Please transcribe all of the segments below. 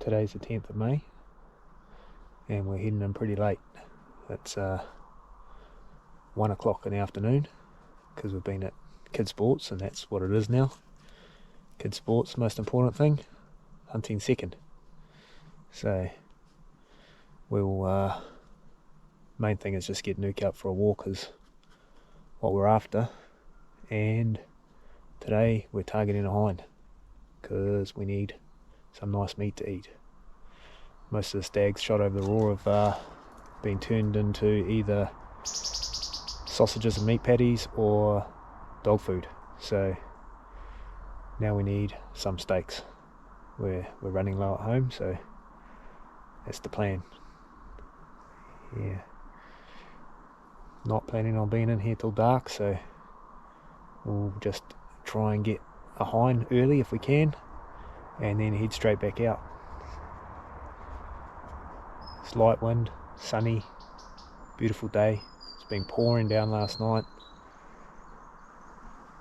Today's the 10th of May and we're heading in pretty late. It's 1 o'clock in the afternoon because we've been at kids sports, and that's what it is now. Kids sports, most important thing, hunting second. So we'll main thing is just get Nuke out for a walk is what we're after, and today we're targeting a hind because we need some nice meat to eat. Most of the stags shot over the raw have been turned into either sausages and meat patties or dog food, so now we need some steaks. We're running low at home, so that's the plan. Yeah, not planning on being in here till dark, so we'll just try and get a hind early if we can and then head straight back out. It's light wind, sunny, beautiful day. It's been pouring down last night.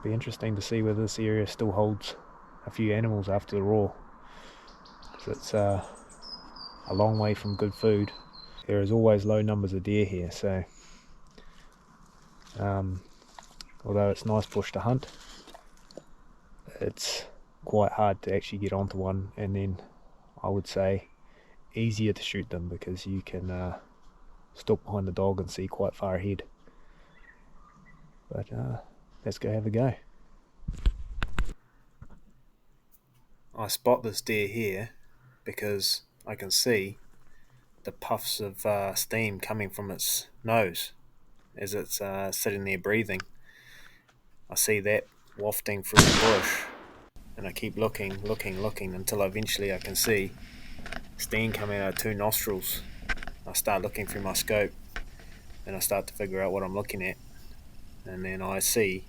Be interesting to see whether this area still holds a few animals after the roar. It's a long way from good food. There is always low numbers of deer here, so although it's nice bush to hunt, it's quite hard to actually get onto one, and then I would say easier to shoot them because you can stalk behind the dog and see quite far ahead. But let's go have a go. I spot this deer here because I can see the puffs of steam coming from its nose as it's sitting there breathing. I see that wafting through the bush, and I keep looking until eventually I can see steam coming out of two nostrils. I start looking through my scope and I start to figure out what I'm looking at, and then I see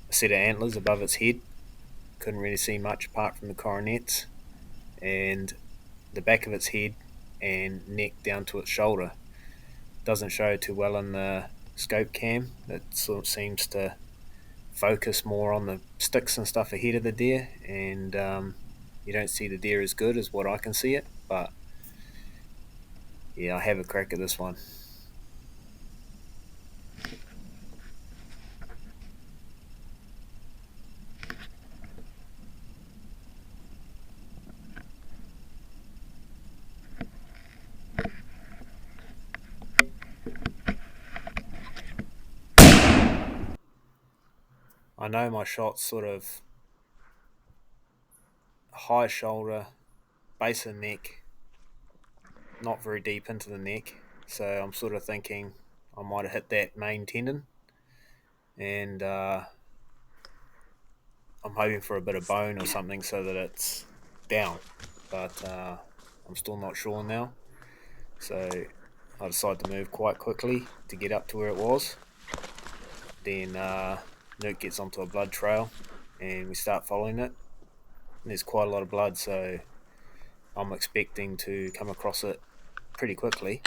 a set of antlers above its head. Couldn't really see much apart from the coronets, and the back of its head and neck down to its shoulder. Doesn't show too well in the scope cam. It sort of seems to focus more on the sticks and stuff ahead of the deer, and you don't see the deer as good as what I can see it. But yeah, I have a crack at this one. I know my shot's sort of high shoulder, base of neck, not very deep into the neck, so I'm sort of thinking I might have hit that main tendon, and I'm hoping for a bit of bone or something so that it's down, but I'm still not sure now, so I decided to move quite quickly to get up to where it was. Then Nuke gets onto a blood trail and we start following it. And there's quite a lot of blood, so I'm expecting to come across it pretty quickly.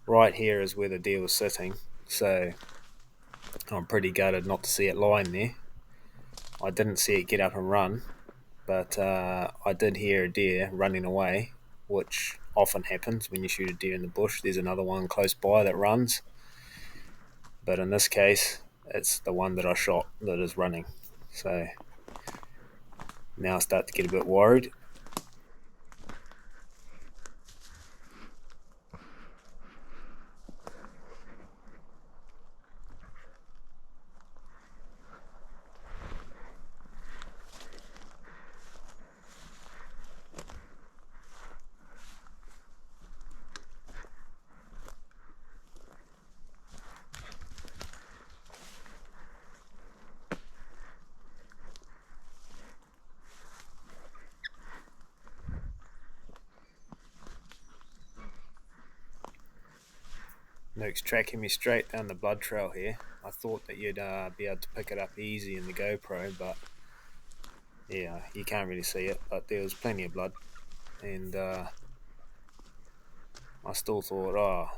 Right here is where the deer was sitting, so I'm pretty gutted not to see it lying there. I didn't see it get up and run, but I did hear a deer running away, which often happens when you shoot a deer in the bush. There's another one close by that runs, but in this case it's the one that I shot that is running. So now I start to get a bit worried. Nuke's tracking me straight down the blood trail here. I thought that you'd be able to pick it up easy in the GoPro, but yeah, you can't really see it. But there was plenty of blood, and I still thought,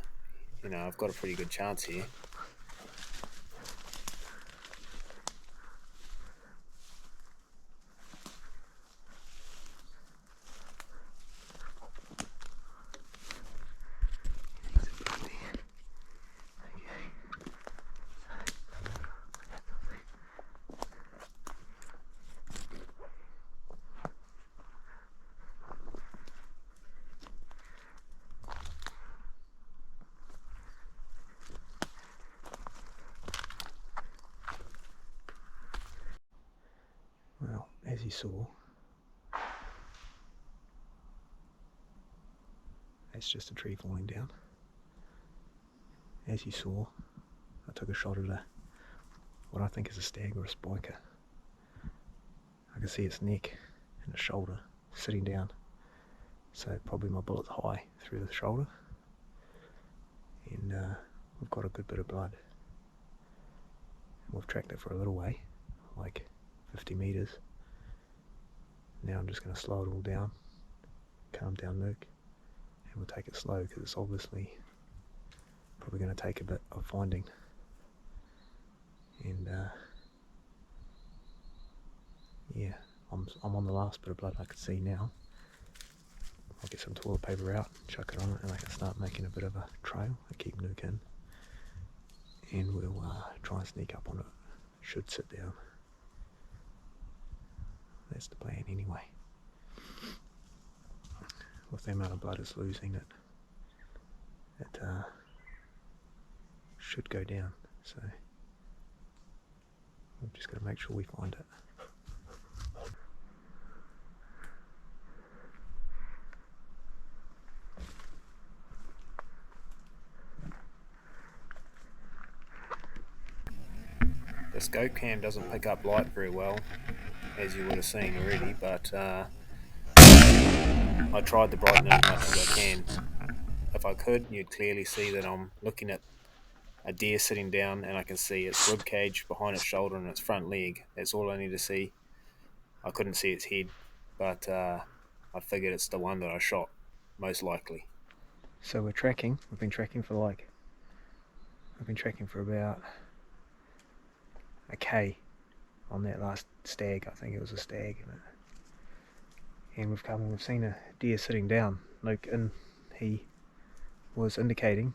I've got a pretty good chance here. Well, as you saw, that's just a tree falling down. As you saw, I took a shot at what I think is a stag or a spiker. I can see its neck and its shoulder sitting down, so probably my bullet's high through the shoulder, and we've got a good bit of blood. We've tracked it for a little way, like 50 metres. Now I'm just going to slow it all down, calm down Nuke, and we'll take it slow because it's obviously probably going to take a bit of finding. And yeah, I'm on the last bit of blood I can see now. I'll get some toilet paper out, chuck it on it, and I can start making a bit of a trail and keep Nuke in. And we'll try and sneak up on it. Should sit down. That's the plan anyway. With the amount of blood it's losing, it should go down. So we've just got to make sure we find it. The scope cam doesn't pick up light very well, as you would have seen already, but I tried to brighten it as much as I can. If I could, you'd clearly see that I'm looking at a deer sitting down, and I can see its rib cage behind its shoulder and its front leg. That's all I need to see. I couldn't see its head, but I figured it's the one that I shot, most likely. So we're tracking. We've been tracking for about a K on that last stag. I think it was a stag. And we've seen a deer sitting down. And he was indicating,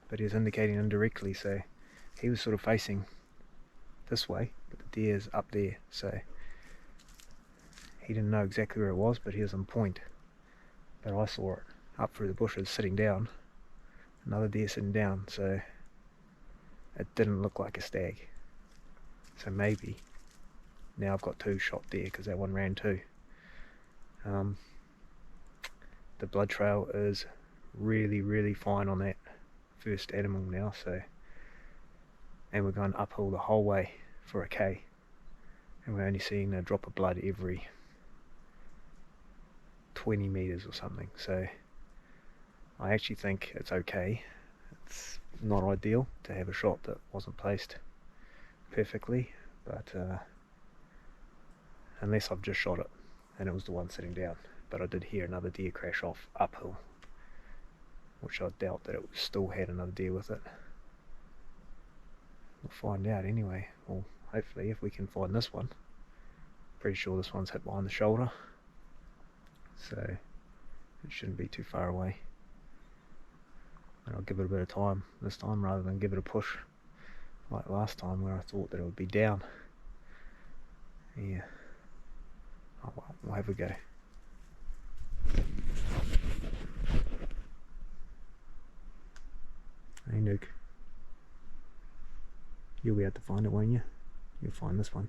but he was indicating indirectly, so he was sort of facing this way, but the deer's up there, so he didn't know exactly where it was, but he was on point. But I saw it up through the bushes sitting down, another deer sitting down, so it didn't look like a stag. So maybe now I've got two shot there because that one ran too. The blood trail is really fine on that first animal now, and we're going uphill the whole way for a K, and we're only seeing a drop of blood every 20 meters or something, so I actually think it's okay. It's not ideal to have a shot that wasn't placed perfectly, but unless I've just shot it and it was the one sitting down. But I did hear another deer crash off uphill, which I doubt that it still had another deer with it. We'll find out anyway. Well, hopefully, if we can find this one. Pretty sure this one's hit behind the shoulder, so it shouldn't be too far away. And I'll give it a bit of time this time rather than give it a push like last time where I thought that it would be down. Yeah. Oh well, we'll have a go. Hey Nuke, you'll be able to find it, won't you? You'll find this one.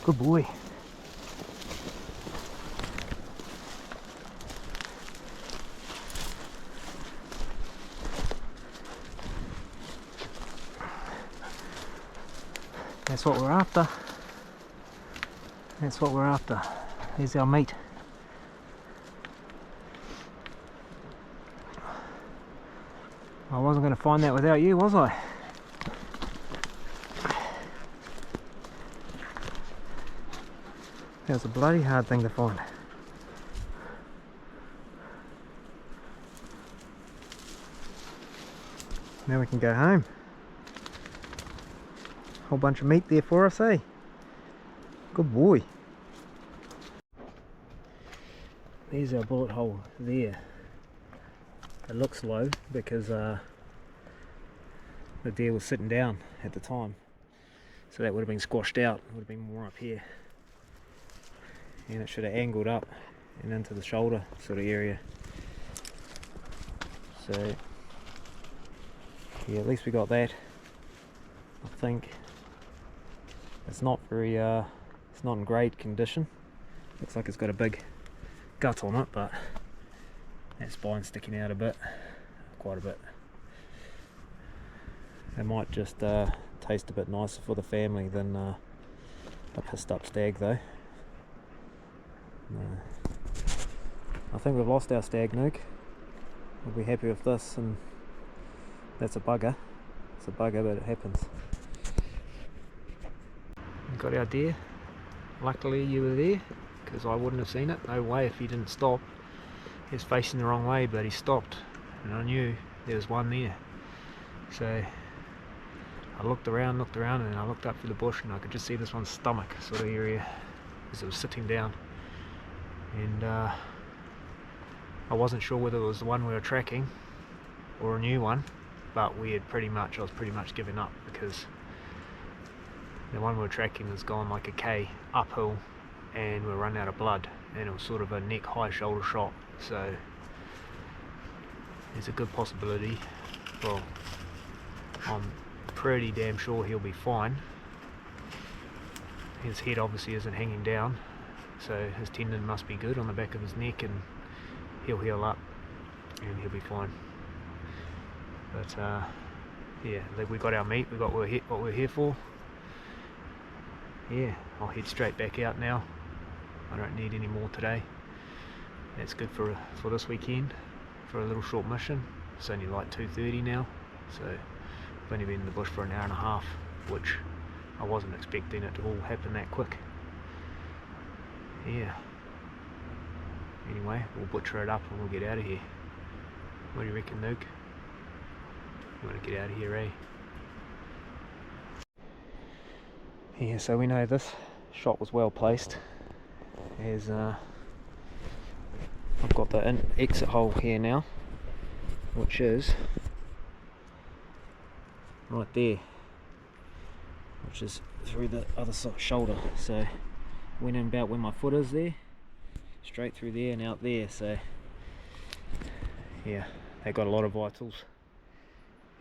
Good boy. That's what we're after. That's what we're after. There's our meat. I wasn't going to find that without you, was I? That was a bloody hard thing to find. Now we can go home. Whole bunch of meat there for us, eh? Good boy. There's our bullet hole there. It looks low because the deer was sitting down at the time, so that would have been squashed out. It would have been more up here, and it should have angled up and into the shoulder sort of area. So yeah, at least we got that. I think it's not very it's not in great condition. Looks like it's got a big gut on it, but that spine's sticking out a bit, quite a bit. It might just taste a bit nicer for the family than a pissed up stag though. I think we've lost our stag nuke. We'll be happy with this, and that's a bugger. It's a bugger, but it happens. We got our deer. Luckily you were there, because I wouldn't have seen it. No way if he didn't stop. He was facing the wrong way, but he stopped, and I knew there was one there. So I looked around, and then I looked up through the bush, and I could just see this one's stomach sort of area as it was sitting down. And I wasn't sure whether it was the one we were tracking or a new one, but I was pretty much giving up, because the one we were tracking has gone like a K uphill, and we're running out of blood, and it was sort of a neck high shoulder shot. So there's a good possibility, well, I'm pretty damn sure he'll be fine. His head obviously isn't hanging down, so his tendon must be good on the back of his neck, and he'll heal up and he'll be fine. But yeah, we got our meat, we got what we're here for. Yeah, I'll head straight back out now. I don't need any more today. That's good for this weekend, for a little short mission. It's only like 2:30 now, so I've only been in the bush for an hour and a half, which I wasn't expecting it to all happen that quick. Yeah. Anyway, we'll butcher it up and we'll get out of here. What do you reckon, Nuke? You want to get out of here, eh? Yeah, so we know this shot was well placed, as I've got the exit hole here now, which is right there, which is through the other shoulder. So went in about where my foot is there, straight through there and out there. So yeah, they got a lot of vitals,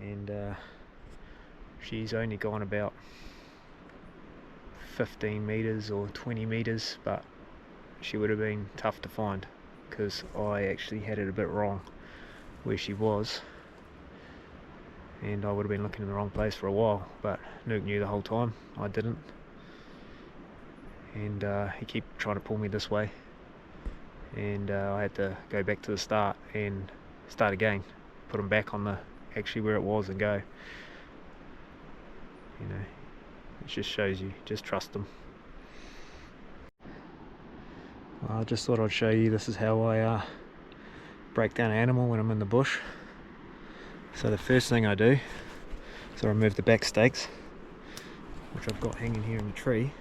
and she's only gone about 15 meters or 20 meters, but she would have been tough to find, because I actually had it a bit wrong where she was, and I would have been looking in the wrong place for a while. But Nuke knew the whole time, I didn't, and he kept trying to pull me this way, and I had to go back to the start and start again, put him back on the actually where it was and go. You know, it just shows you, just trust them. I just thought I'd show you, this is how I break down an animal when I'm in the bush. So the first thing I do is I remove the back stakes, which I've got hanging here in the tree.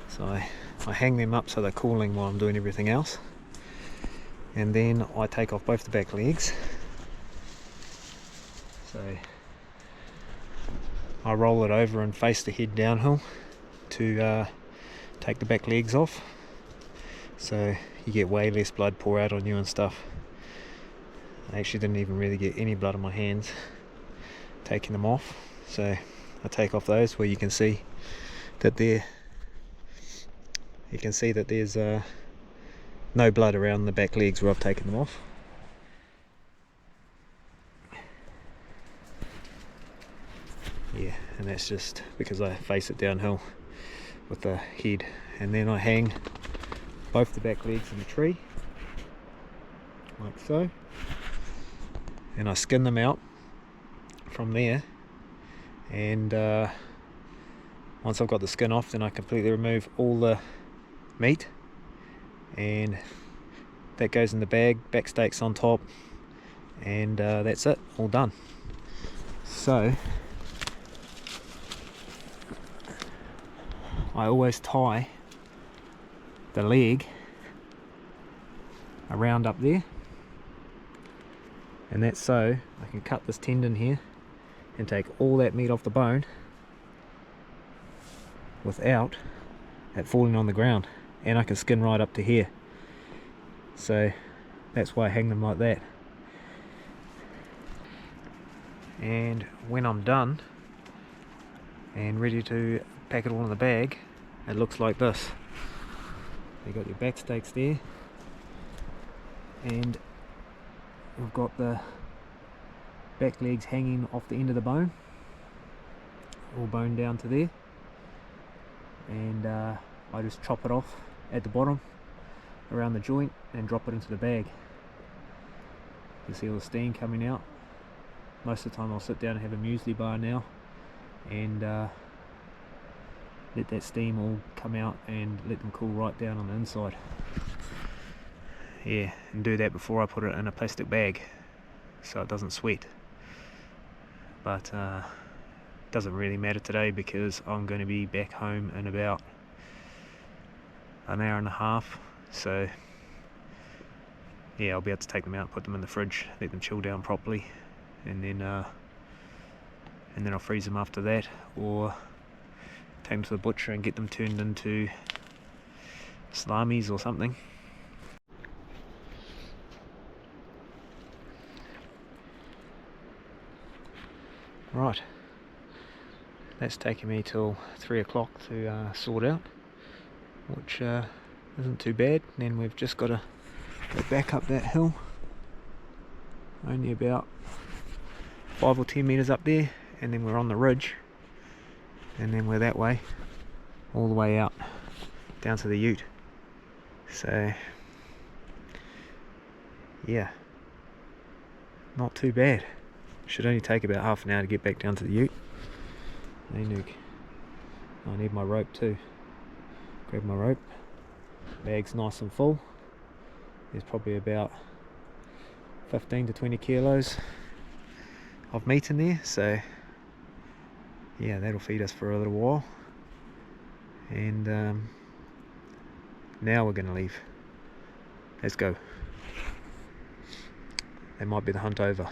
So I hang them up so they're cooling while I'm doing everything else, and then I take off both the back legs. So I roll it over and face the head downhill to take the back legs off, so you get way less blood pour out on you and stuff. I actually didn't even really get any blood on my hands taking them off. So I take off those, where you can see that they're you can see that there's no blood around the back legs where I've taken them off. Yeah, and that's just because I face it downhill with the head, and then I hang both the back legs in the tree like so, and I skin them out from there, and once I've got the skin off, then I completely remove all the meat, and that goes in the bag, back steaks on top, and that's it, all done. So I always tie the leg around up there, and that's so I can cut this tendon here and take all that meat off the bone without it falling on the ground, and I can skin right up to here. So that's why I hang them like that. And when I'm done and ready to pack it all in the bag, it looks like this. You got your back steaks there, and we've got the back legs hanging off the end of the bone, all bone down to there, and I just chop it off at the bottom around the joint and drop it into the bag. You see all the steam coming out. Most of the time I'll sit down and have a muesli bar now and let that steam all come out and let them cool right down on the inside. Yeah, and do that before I put it in a plastic bag so it doesn't sweat. But doesn't really matter today because I'm going to be back home in about an hour and a half, so yeah, I'll be able to take them out, put them in the fridge, let them chill down properly, and then I'll freeze them after that, or take them to the butcher and get them turned into salamis or something. Right, that's taken me till 3 o'clock to sort out, which isn't too bad. Then we've just got to go back up that hill, only about 5 or 10 metres up there, and then we're on the ridge, and then we're that way, all the way out, down to the ute. So yeah, not too bad. Should only take about half an hour to get back down to the ute. I need my rope too. Grab my rope. Bag's nice and full. There's probably about 15 to 20 kilos of meat in there, so yeah, that'll feed us for a little while. And now we're going to leave. Let's go. That might be the hunt over.